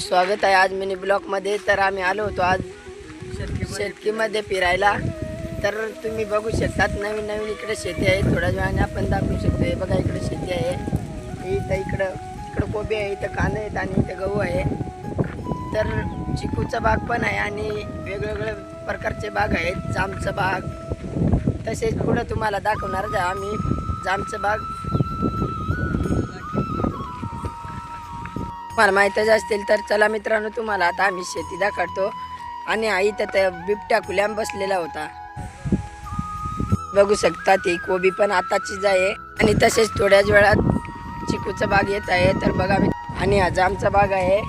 स्वागत आहे आज मिनी ब्लॉक मध्ये। तर आम्ही आलो होतो आज शेतकीमध्ये फिरायला। तर तुम्ही बघू शकतात नवीन नवीन इकडे शेती आहे। थोड्या वेळाने आपण दाखवू शकतो। हे बघा इकडे शेती आहे, इकडं कोबी आहे, इथं कांदे आहेत आणि इथं गहू आहे। तर चिकूचा बाग पण आहे आणि वेगवेगळे प्रकारचे बाग आहेत, जामचा बाग। तसेच पुढे तुम्हाला दाखवणार आम्ही जामचा बाग। तुम्हाला माहीतच असतील तर चला मित्रांनो, तुम्हाला आता आम्ही शेती दाखवतो। आणि आई तर बिबट्या खुल्याम बसलेला होता, बघू शकता। ती कोबी पण आताचीच आहे आणि तसेच थोड्याच वेळात चिकूचा बाग येत आहे। तर बघा आणि हा जामचा बाग आहे।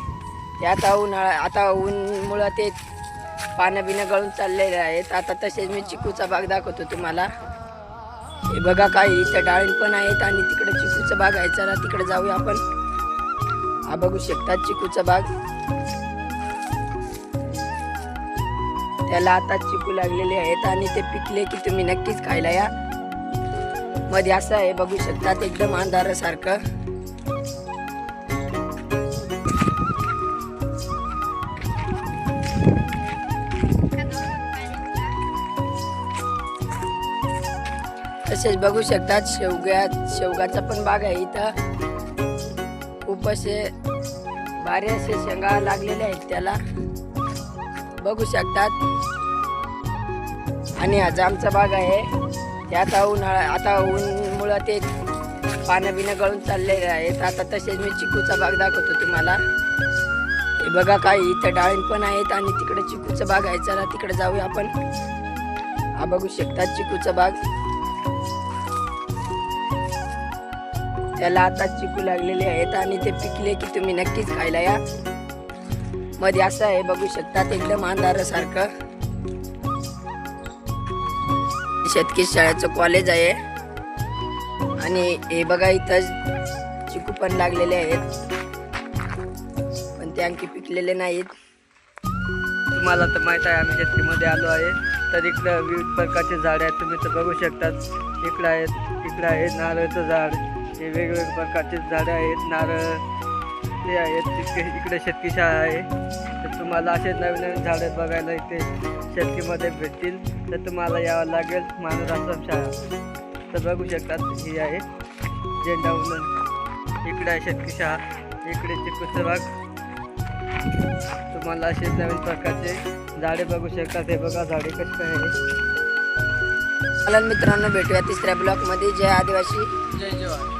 ते आता ऊनमुळं ते पानं बिनं गळून चाललेले आहेत। आता तसेच मी चिकूचा बाग दाखवतो तुम्हाला। हे बघा काही इथं डाळिंब पण आहेत आणि तिकडे चिकूचा बाग आहे। चला तिकडे जाऊया आपण। हा बघू शकता चिकूचा बाग, त्याला आता चिकू लागलेले आहेत आणि ते पिकले की तुम्ही नक्कीच खायला या। मध्ये असं आहे बघू शकतात, एकदम अंधारासारखं। तसेच बघू शकतात शेवगाचा पण बाग आहे इथं। खूप असे भारी असे शेंगा लागलेले आहेत त्याला, बघू शकतात। आणि हा जामचा बाग आहे। ते आता ऊनमुळं ते पानं बिनं गळून चाललेले आहेत। आता तसेच मी चिकूचा बाग दाखवतो तुम्हाला। हे बघा काही इथं डाळिंब पण आहेत आणि तिकडे चिकूचा बाग आहे। चला तिकडे जाऊया आपण। हा बघू शकतात चिकूचा बाग, त्याला आता चिकू लागलेले आहेत आणि ते पिकले की तुम्ही नक्कीच खायला या। मध्ये असं आहे बघू शकतात, एकदम अंधारासारखं। शेतकी शाळेचं कॉलेज आहे आणि हे बघा इथं चिकू पण लागलेले आहेत, पण ते आणखी पिकलेले नाहीत। तुम्हाला तर माहित आहे आम्ही शेतीमध्ये आलो आहे। तर इकडं विविध प्रकारचे झाडे आहेत, तुम्ही तर बघू शकतात। इकडं आहे नारळाचं झाड, हे वेगवेगळ्या प्रकारचे झाडे आहेत, नारळ ते आहेत। इकडे शेतकी शाळा आहे। तर तुम्हाला असे नवीन नवीन झाडे बघायला इथे शेतकीमध्ये भेटतील, तर तुम्हाला यावं लागेल मानूर आश्रम शाळा। तर बघू शकतात ही आहे झेंडा उन्नत, इकडे आहे शेतकी शाळा, इकडे चिकूचा बाग। तुम्हाला असे नवीन प्रकारचे झाडे बघू शकतात। हे बघा झाडे कशी आहे। चला मित्रांनो, भेटूया तिसऱ्या ब्लॉक मध्ये। जय आदिवासी, जय जवान।